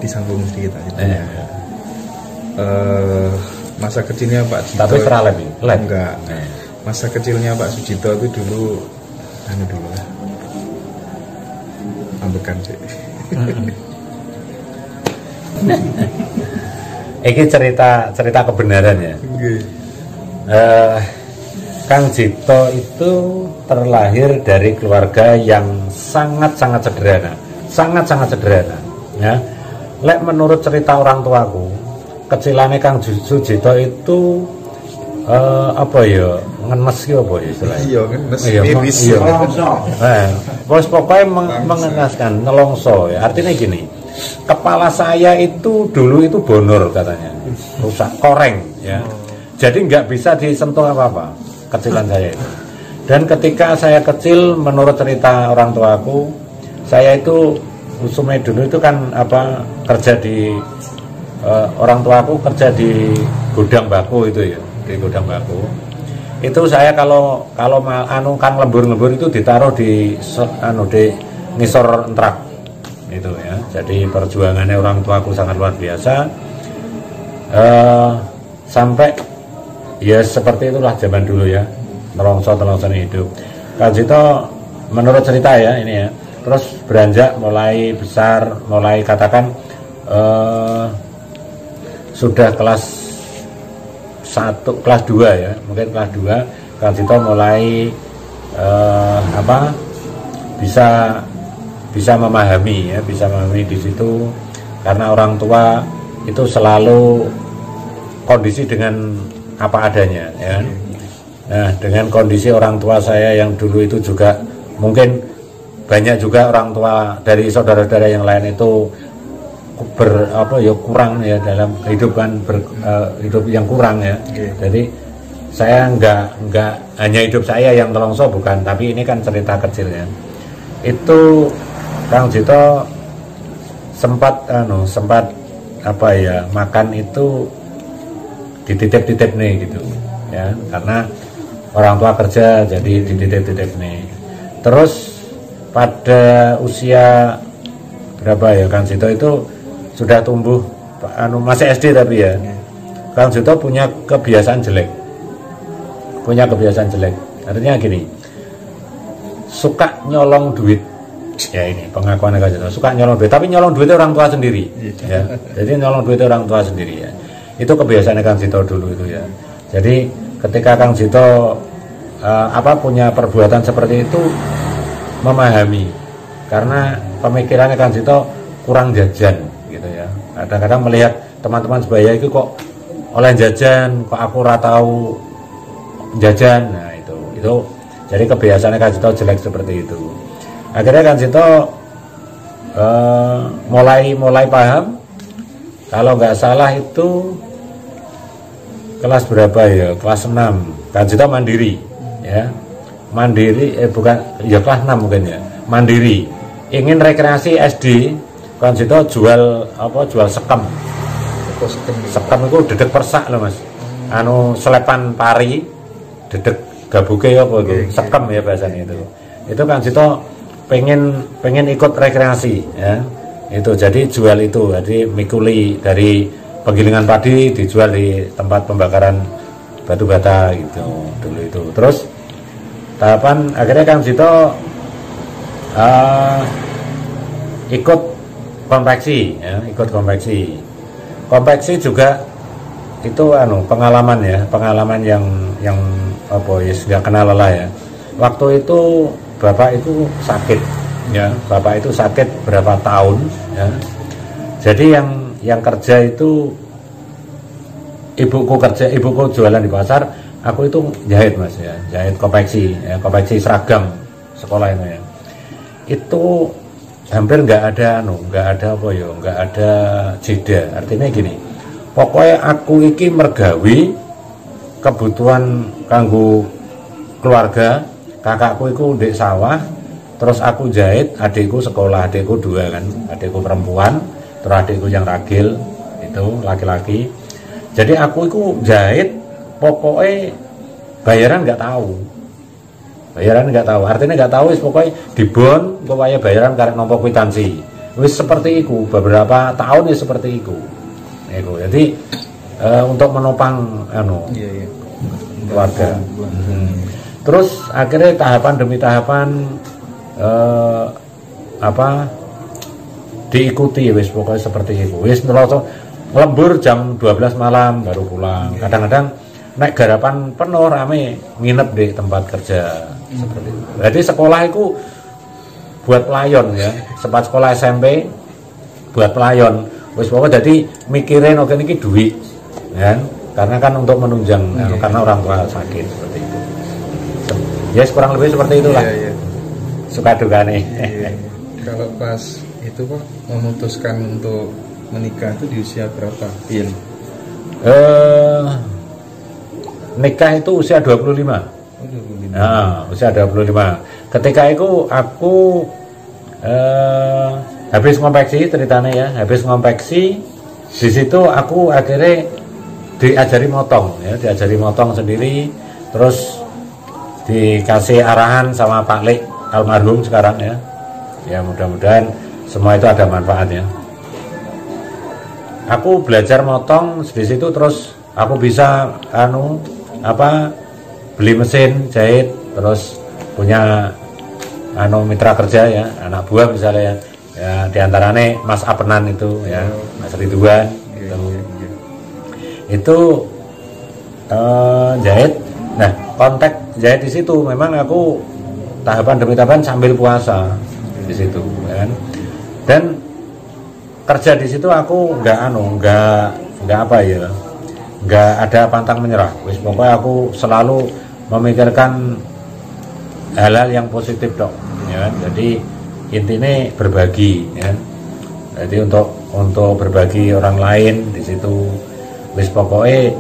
Disambung sedikit aja. Masa kecilnya Pak Sujito. Tapi seralep enggak. Masa kecilnya Pak Sujito itu dulu ambekan sih. Ini cerita kebenaran ya. Kang Jito itu terlahir dari keluarga yang sangat sederhana, sangat sederhana. Ya, lek menurut cerita orang tuaku, kecilannya Kang Sujito itu apa ya, ngenes ki apa ya istilahnya? Iya, ngenes. Iya. Bos pokoknya mengenaskan, nelongso ya. Artinya gini, kepala saya itu dulu itu bonor katanya, rusak, koreng ya. Jadi nggak bisa disentuh apa-apa kecilan saya itu. Dan ketika saya kecil, menurut cerita orang tuaku, saya itu usumnya dulu itu kan kerja di orang tuaku kerja di gudang bako itu ya, di gudang bako. Itu saya kalau kang lembur-lembur itu ditaruh di ngisor entrak itu ya. Jadi perjuangannya orang tuaku sangat luar biasa. Sampai ya seperti itulah zaman dulu ya, nelongso hidup. Kang Jito menurut cerita ya ini ya, terus beranjak mulai besar, mulai katakan sudah kelas 1, kelas 2 ya, mungkin kelas 2 Kang Jito mulai bisa memahami ya, bisa memahami di situ, karena orang tua itu selalu kondisi dengan apa adanya ya. Nah, dengan kondisi orang tua saya yang dulu itu juga mungkin banyak juga orang tua dari saudara-saudara yang lain itu kurang ya dalam kehidupan hidup yang kurang ya. Jadi saya nggak hanya hidup saya yang nelongso, bukan, tapi ini kan cerita kecil ya. Itu Kang Jito sempat makan itu dititip-titip nih gitu ya, karena orang tua kerja jadi dititip-titip nih. Terus pada usia berapa ya, Kang Jito itu sudah tumbuh masih SD tapi ya, Kang Jito punya kebiasaan jelek. Artinya gini, suka nyolong duit ya, ini pengakuan Kang Jito, suka nyolong duit, tapi nyolong duitnya orang tua sendiri ya. Jadi nyolong duitnya orang tua sendiri ya. Itu kebiasaan Kang Jito dulu itu ya. Jadi ketika Kang Jito punya perbuatan seperti itu, memahami, karena pemikirannya Kang Jito kurang jajan gitu ya. Kadang-kadang melihat teman-teman sebaya itu kok oleh jajan, kok aku ora tahu jajan. Nah itu jadi kebiasaan Kang Jito jelek seperti itu. Akhirnya Kang Jito mulai paham, kalau nggak salah itu kelas berapa ya, kelas 6 Kang Jito mandiri ya, kelas 6 mungkin ya, mandiri, ingin rekreasi SD. Kang Jito jual sekam itu dedek persak loh mas, selepan pari, dedek gabuke sekam ya bahasanya itu Kang Jito pengen ikut rekreasi ya, itu jadi jual itu, jadi mikuli dari penggilingan padi dijual di tempat pembakaran batu bata gitu dulu itu. Terus tahapan akhirnya Kang Jito ikut konveksi ya, konveksi juga itu pengalaman yang nggak kenal lelah ya. Waktu itu bapak itu sakit ya, berapa tahun ya. Jadi yang kerja itu ibuku jualan di pasar, aku itu jahit mas ya, jahit konveksi ya, konveksi seragam sekolah itu ya. Itu hampir nggak ada jeda. Artinya gini, pokoknya aku iki mergawi kebutuhan kanggo keluarga, kakakku itu di sawah, terus aku jahit, adikku sekolah, adikku 2 kan, adikku perempuan, terus adikku yang ragil itu laki-laki. Jadi aku itu jahit, pokoknya bayaran nggak tahu, artinya nggak tahu, pokoknya dibon, pokoknya bayaran karena nomor kwitansi, wis seperti itu, beberapa tahun ya seperti itu. Jadi untuk menopang keluarga. Terus akhirnya tahapan demi tahapan diikuti, wis pokoknya seperti itu. Wis lembur jam 12 malam baru pulang. Kadang-kadang naik garapan penuh rame nginep di tempat kerja seperti itu. Jadi sekolah itu buat pelayon ya, sempat sekolah SMP buat pelayon. Wis pokoknya jadi mikirin oke niki duit ya, karena kan untuk menunjang karena orang tua sakit seperti itu. Ya kurang lebih seperti itulah. Suka duka nih. Kalau pas itu Pak memutuskan untuk menikah itu di usia berapa? Nikah itu usia 25. Nah, usia 25. Ketika itu aku habis ngopeksi ceritanya ya, habis ngopeksi di situ aku akhirnya diajari motong ya, diajari motong sendiri, terus dikasih arahan sama Pak Lek almarhum sekarang ya. Ya mudah-mudahan semua itu ada manfaatnya. Aku belajar motong di situ, terus aku bisa beli mesin jahit, terus punya mitra kerja ya, anak buah misalnya ya, diantaranya Mas Apenan itu ya, Mas Ridwan itu jahit. Nah, kontak jahit di situ memang aku tahapan demi tahapan sambil puasa di situ kan. Dan kerja di situ aku nggak ada pantang menyerah. Wis pokoknya aku selalu memikirkan hal-hal yang positif dok ya. Jadi intinya berbagi ya. Jadi untuk berbagi orang lain di situ. Wis pokoknya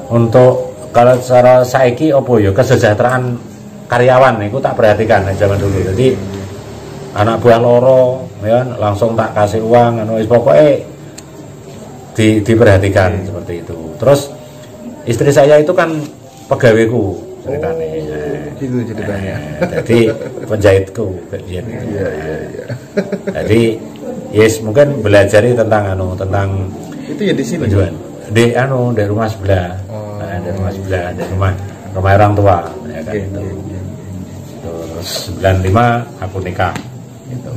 untuk kalau secara saiki opo ya kesejahteraan karyawan itu tak perhatikan zaman dulu. Jadi anak buah loro ya langsung tak kasih uang, wis pokoknya diperhatikan seperti itu. Terus istri saya itu kan pegawaiku ceritanya. Itu ceritanya. Jadi penjahitku iya. Jadi yes mungkin belajari tentang itu ya di sini. Di rumah sebelah. Di rumah sebelah, di rumah orang tua ya kan itu. Terus 95 aku nikah gitu.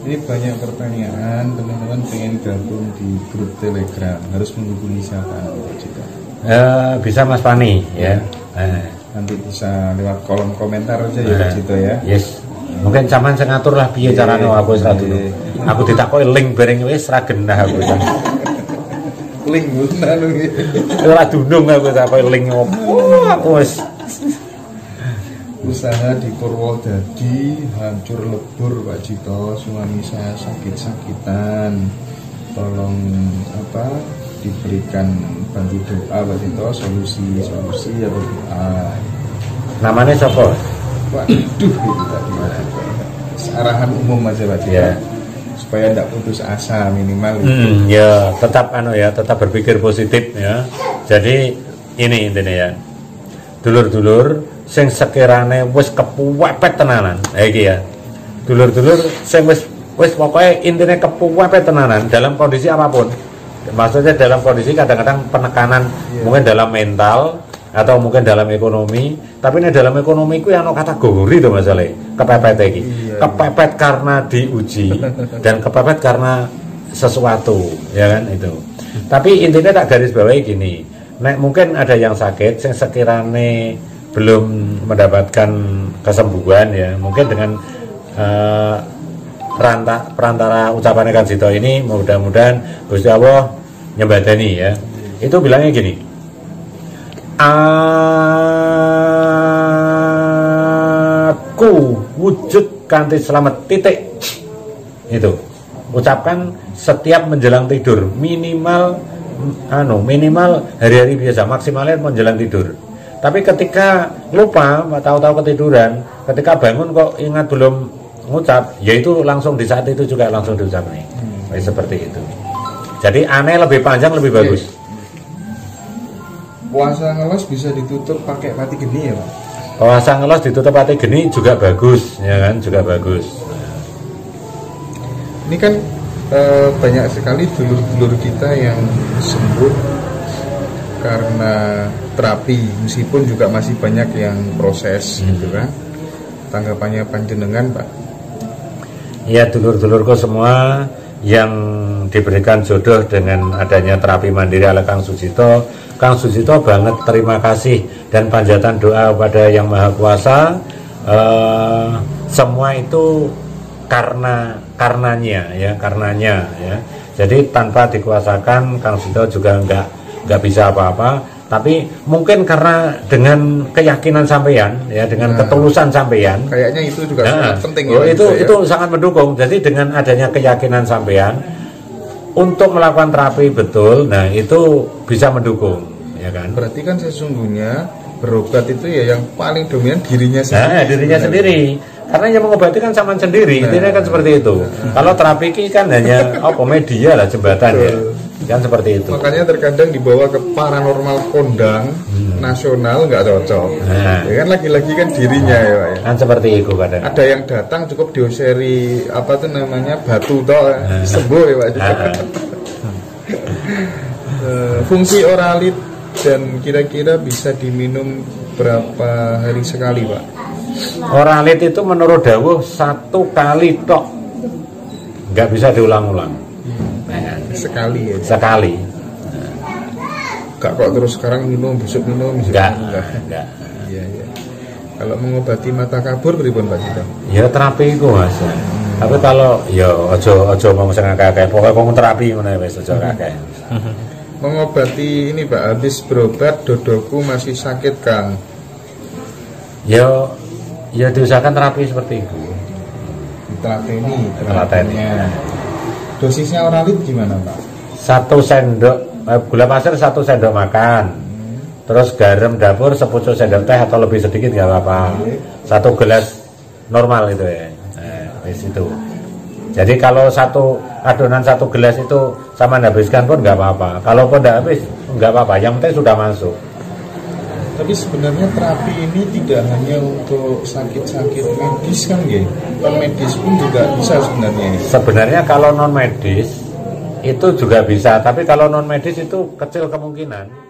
Ini banyak pertanyaan, teman-teman pengen gabung di grup Telegram, harus menghubungi siapa? Bisa Mas Fani ya. Nanti bisa lewat kolom komentar aja ya Pak Cito ya. Yes. Mungkin zaman saya ngatur lah piye carane aku wis dulu. Aku ditakoki link bareng wis ra genah aku. Link ngono iki. Ora dunung aku takoki link opo aku wis. Usaha di Purwodadi hancur lebur Pak Cito, suami saya sakit-sakitan, tolong diberikan bantu doa Pak Cito, solusi atau doa. Namanya siapa? Waduh itu tadi arahan umum aja Pak Cito ya. Supaya tidak putus asa minimal itu. Ya tetap tetap berpikir positif ya. Jadi ini intinya ya, dulur-dulur sing sekirane wis kepuwepet tenanan. Iki ya. Dulur-dulur sing wis pokoknya intinya kepuwepet tenanan dalam kondisi apapun. Maksudnya dalam kondisi kadang-kadang penekanan mungkin dalam mental atau mungkin dalam ekonomi, tapi ini dalam ekonomi ku yang kategori itu masalahnya kepepet iki. Kepepet karena diuji dan kepepet karena sesuatu ya kan itu. Tapi intinya tak garis bawahi gini. Nek mungkin ada yang sakit sing sekirane belum mendapatkan kesembuhan ya, mungkin dengan perantara ucapan Kang Cito ini mudah-mudahan Gusti Allah nyembadani ya. Itu bilangnya gini, aku wujud kanthi selamat titik. Itu ucapkan setiap menjelang tidur, minimal hari-hari biasa, maksimalnya menjelang tidur. Tapi ketika lupa, tahu-tahu ketiduran, ketika bangun kok ingat belum ngucap, yaitu langsung di saat itu juga langsung diucap nih. Seperti itu. Jadi aneh lebih panjang lebih bagus. Puasa ngelos bisa ditutup pakai pati geni ya Pak? Puasa ngelos ditutup pati geni juga bagus, ya kan, juga bagus. Ini kan banyak sekali dulur-dulur kita yang sembuh karena terapi, meskipun juga masih banyak yang proses gitu kan. Tanggapannya panjenengan Pak? Ya, dulur-dulurku semua yang diberikan jodoh dengan adanya terapi mandiri oleh Kang Sujito banget terima kasih dan panjatan doa kepada Yang Maha Kuasa. Semua itu karenanya ya. Jadi tanpa dikuasakan Kang Sujito juga nggak bisa apa-apa. Tapi mungkin karena dengan keyakinan sampeyan ya, dengan ketulusan sampeyan, kayaknya itu juga sangat penting ya. Itu sangat mendukung. Jadi dengan adanya keyakinan sampeyan untuk melakukan terapi betul, nah itu bisa mendukung, ya kan? Berarti kan sesungguhnya berobat itu ya yang paling dominan dirinya sendiri. Nah, dirinya sendiri. Karena yang mengobati kan sama sendiri, intinya kan seperti itu. Kalau terapi kan hanya media lah, jembatan ya. Kan seperti itu. Makanya terkadang dibawa ke paranormal kondang nasional nggak cocok. Ya kan lagi-lagi kan dirinya ya Pak. Kan seperti itu kadang. Ada yang datang cukup dioseri apa tuh namanya batu toh sembuh ya Pak. Fungsi oralit dan kira-kira bisa diminum berapa hari sekali Pak? Oralit itu menurut dawuh 1 kali tok, nggak bisa diulang-ulang. Sekali ya? Sekali. Gak kok terus sekarang minum, besok minum, enggak. Iya. Kalau mengobati mata kabur pripun Pak Cito? Ya terapi itu Mas. Tapi kalau ya ojo mau sing akeh-akeh, pokoke wong terapi ngono wis ojo akeh. Mengobati ini Pak, habis berobat dodoku masih sakit Kang. Ya diusahakan terapi seperti itu. Terapinya. Dosisnya oralit gimana Pak? 1 sendok gula pasir, 1 sendok makan. Terus garam dapur sepucuk sendok teh atau lebih sedikit nggak apa-apa. 1 gelas normal itu ya. Itu. Jadi kalau adonan 1 gelas itu sama habiskan pun nggak apa-apa. Kalau pun nggak habis nggak apa-apa. Yang penting sudah masuk. Tapi sebenarnya terapi ini tidak hanya untuk sakit-sakit medis kan ya? Non medis pun juga bisa sebenarnya. Sebenarnya kalau non medis itu juga bisa, tapi kalau non medis itu kecil kemungkinan.